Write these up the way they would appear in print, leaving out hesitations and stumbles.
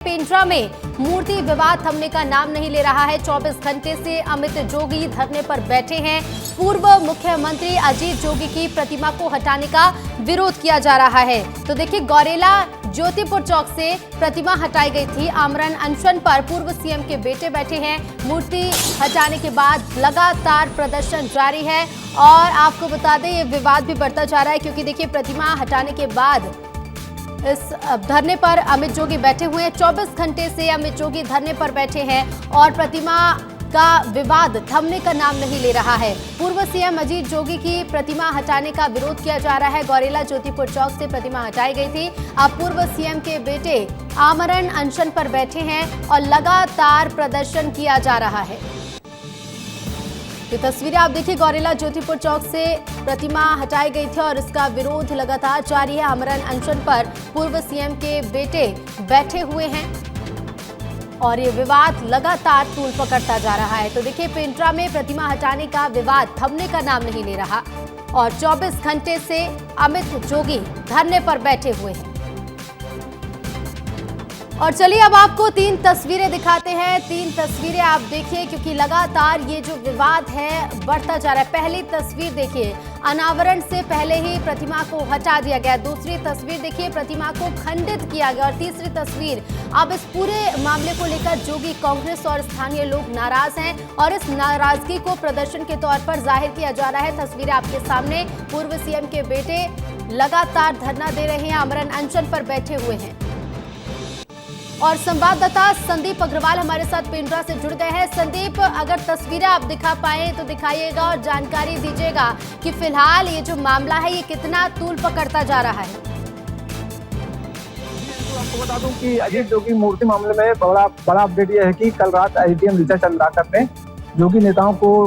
पेंड्रा में मूर्ति विवाद थमने का नाम नहीं ले रहा है। 24 घंटे से अमित जोगी धरने पर बैठे हैं। पूर्व मुख्यमंत्री अजीत जोगी की प्रतिमा को हटाने का विरोध किया जा रहा है। तो देखिए, गौरेला ज्योतिपुर चौक से प्रतिमा हटाई गई थी। आमरण अनशन पर पूर्व सीएम के बेटे बैठे हैं। मूर्ति हटाने के बाद लगातार प्रदर्शन जारी है और आपको बता दें ये विवाद भी बढ़ता जा रहा है, क्योंकि देखिए प्रतिमा हटाने के बाद इस धरने पर अमित जोगी बैठे हुए हैं। 24 घंटे से अमित जोगी धरने पर बैठे हैं और प्रतिमा का विवाद थमने का नाम नहीं ले रहा है। पूर्व सीएम अजीत जोगी की प्रतिमा हटाने का विरोध किया जा रहा है। गौरेला ज्योतिपुर चौक से प्रतिमा हटाई गई थी। अब पूर्व सीएम के बेटे आमरण अनशन पर बैठे हैं और लगातार प्रदर्शन किया जा रहा है। ये तस्वीरें आप देखिए, गौरेला ज्योतिपुर चौक से प्रतिमा हटाई गई थी और इसका विरोध लगातार जारी है। आमरण अनशन पर पूर्व सीएम के बेटे बैठे हुए हैं और ये विवाद लगातार तूल पकड़ता जा रहा है। तो देखिए, पेंड्रा में प्रतिमा हटाने का विवाद थमने का नाम नहीं ले रहा और 24 घंटे से अमित जोगी धरने पर बैठे हुए हैं। और चलिए अब आपको 3 तस्वीरें दिखाते हैं। 3 तस्वीरें आप देखिए, क्योंकि लगातार ये जो विवाद है बढ़ता जा रहा है। पहली तस्वीर देखिए, अनावरण से पहले ही प्रतिमा को हटा दिया गया। दूसरी तस्वीर देखिए, प्रतिमा को खंडित किया गया। और तीसरी तस्वीर, अब इस पूरे मामले को लेकर जोगी कांग्रेस और स्थानीय लोग नाराज हैं और इस नाराजगी को प्रदर्शन के तौर पर जाहिर किया जा रहा है। तस्वीरें आपके सामने, पूर्व सीएम के बेटे लगातार धरना दे रहे हैं, आमरण अनशन पर बैठे हुए हैं। और संवाददाता संदीप अग्रवाल हमारे साथ पेंड्रा से जुड़ गए हैं। संदीप, अगर तस्वीरें आप दिखा पाए तो दिखाइएगा और जानकारी दीजिएगा कि फिलहाल ये जो मामला है ये कितना तूल पकड़ता जा रहा है। आपको बता दूं कि अजीत जोगी मूर्ति मामले में बड़ा अपडेट ये है कि कल रात एसडीएम ऋचा चंद्राकर ने जोगी नेताओं को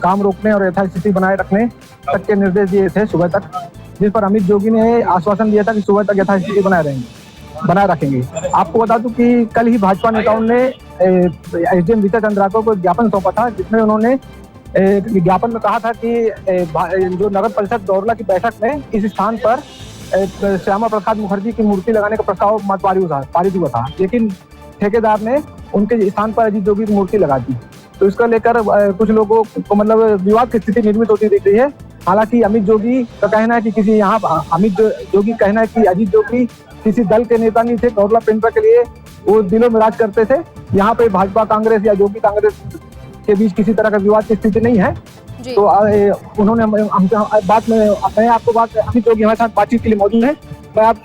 काम रोकने और यथास्थिति बनाए रखने तक के निर्देश दिए थे सुबह तक, जिस पर अमित जोगी ने आश्वासन दिया था कि सुबह तक यथास्थिति बनाए रखेंगे। आपको बता दूं कि कल ही भाजपा नेताओं ने एसडीएम ऋचा चंद्राकर को ज्ञापन सौंपा था, जिसमें उन्होंने ज्ञापन में कहा था कि जो नगर परिषद गौरेला की बैठक में इस स्थान पर श्यामा प्रसाद मुखर्जी की मूर्ति लगाने का प्रस्ताव पारित हुआ था, लेकिन ठेकेदार ने उनके स्थान पर अजीत जोगी की मूर्ति लगा दी। तो इसको लेकर कुछ लोगों को मतलब विवाद की स्थिति निर्मित होती दिख रही है। हालांकि अमित जोगी का कहना है कि अमित जोगी कहना है कि अजीत जोगी किसी दल के नेता नहीं थे। गौरेला पेंड्रा के लिए वो दिलों में राज करते थे। यहाँ पे भाजपा कांग्रेस या जोगी कांग्रेस के बीच किसी तरह का विवाद की स्थिति नहीं है। तो उन्होंने बात में मैं आपको बात अमित जोगी हमारे साथ बातचीत के लिए मौजूद है। मैं आप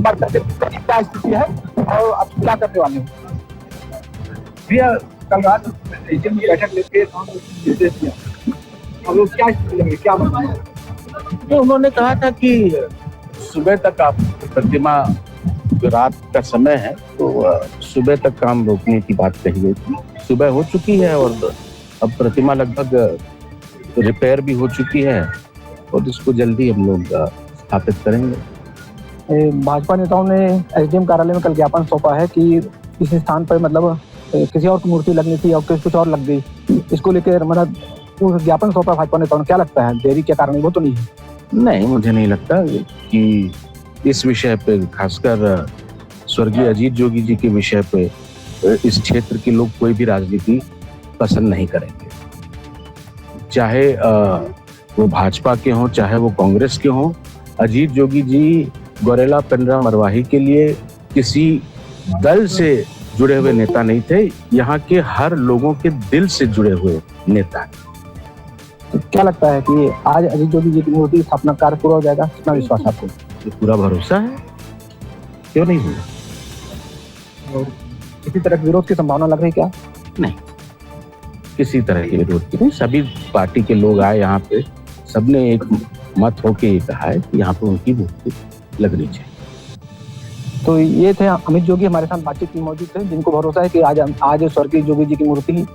बात करते क्या स्थिति है और आप क्या करने वाले हैं। भैया, कल रात बैठक लेके निर्देश दिया, अब क्या स्थिति है, क्या बताएं? तो उन्होंने कहा था कि सुबह तक आप प्रतिमा, जो रात का समय है तो सुबह तक काम रोकने की बात कही गई थी। सुबह हो चुकी है और अब प्रतिमा लगभग रिपेयर भी हो चुकी है और इसको जल्दी हम लोग स्थापित करेंगे। भाजपा नेताओं ने एसडीएम कार्यालय में कल ज्ञापन सौंपा है कि इस स्थान पर मतलब किसी और की मूर्ति लगनी थी और कुछ और लग गई। इसको लेकर मतलब ज्ञापन सौंपा भाजपा नेताओं ने, क्या लगता है देरी के कारण वो तो नहीं है? नहीं, मुझे नहीं लगता कि इस विषय पे, खासकर स्वर्गीय अजीत जोगी जी के विषय पे, इस क्षेत्र के लोग कोई भी राजनीति पसंद नहीं करेंगे। चाहे वो भाजपा के हों, चाहे वो कांग्रेस के हों। अजीत जोगी जी गौरेला पेंड्रा मरवाही के लिए किसी दल से जुड़े हुए नेता नहीं थे, यहाँ के हर लोगों के दिल से जुड़े हुए नेता हैं। तो क्या लगता है कि आज अजीत जोगी जी की मूर्ति स्थापना कार्य पूरा हो जाएगा? कितना विश्वास आपको? पूरा भरोसा है, क्यों नहीं होगा। और किसी तरह के विरोध की संभावना लग रही क्या? नहीं, किसी तरह के विरोध की नहीं। सभी पार्टी के लोग आए यहाँ पे, सबने एक मत होके ये कहा है कि यहाँ पे उनकी मूर्ति लगनी चाहिए। तो ये थे अमित जोगी हमारे साथ बातचीत में मौजूद थे, जिनको भरोसा है कि आज स्वर्गीय जोगी जी की मूर्ति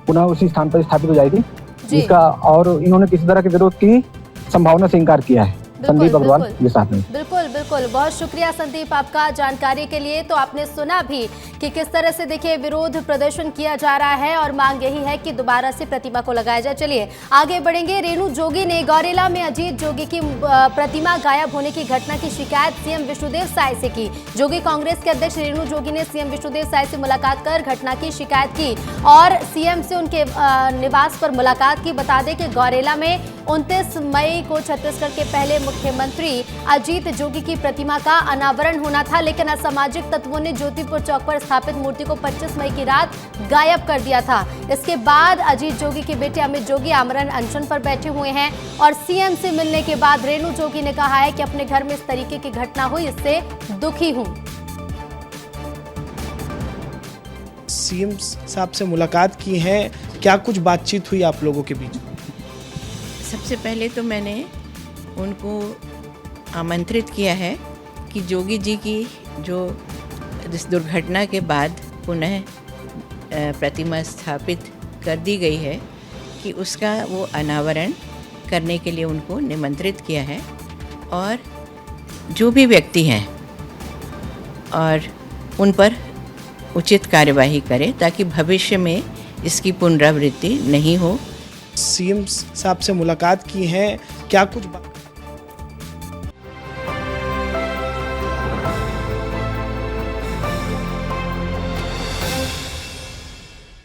पुनः उसी स्थान पर स्थापित हो जाएगी, जिसका और इन्होंने किसी तरह के विरोध की संभावना से इनकार किया है। संदीप अग्रवाल बिल्कुल। ये साथ में। बिल्कुल बिल्कुल, बहुत शुक्रिया संदीप आपका जानकारी के लिए। तो आपने सुना भी कि किस तरह से देखिए विरोध प्रदर्शन किया जा रहा है और मांग यही है कि दोबारा से प्रतिमा को लगाया जाए। चलिए आगे बढ़ेंगे। रेणु जोगी ने गौरेला में अजीत जोगी की प्रतिमा गायब होने की घटना की शिकायत सीएम विष्णुदेव साय से की। जोगी कांग्रेस के अध्यक्ष रेणु जोगी ने सीएम विष्णुदेव साय से मुलाकात कर घटना की शिकायत की और सीएम से उनके निवास पर मुलाकात की। बता दें कि गौरेला में 29 मई को छत्तीसगढ़ के पहले मुख्यमंत्री अजीत जोगी की प्रतिमा का अनावरण होना था, लेकिन असामाजिक तत्वों ने ज्योतिपुर चौक पर स्थापित मूर्ति को 25 मई की रात गायब कर दिया था। इसके बाद अजीत जोगी के बेटे अमित जोगी आमरण अनशन पर बैठे हुए हैं और सीएम से मिलने के बाद रेणु जोगी ने कहा है कि अपने घर में इस तरीके की घटना हुई, इससे दुखी हूं। सीएम साहब से मुलाकात की है, क्या कुछ बातचीत हुई आप लोगों के बीच? सबसे पहले तो मैंने उनको आमंत्रित किया है कि जोगी जी की जो इस दुर्घटना के बाद पुनः प्रतिमा स्थापित कर दी गई है कि उसका वो अनावरण करने के लिए उनको निमंत्रित किया है और जो भी व्यक्ति हैं और उन पर उचित कार्यवाही करें ताकि भविष्य में इसकी पुनरावृत्ति नहीं हो। सीएम साहब से मुलाकात की है, क्या कुछ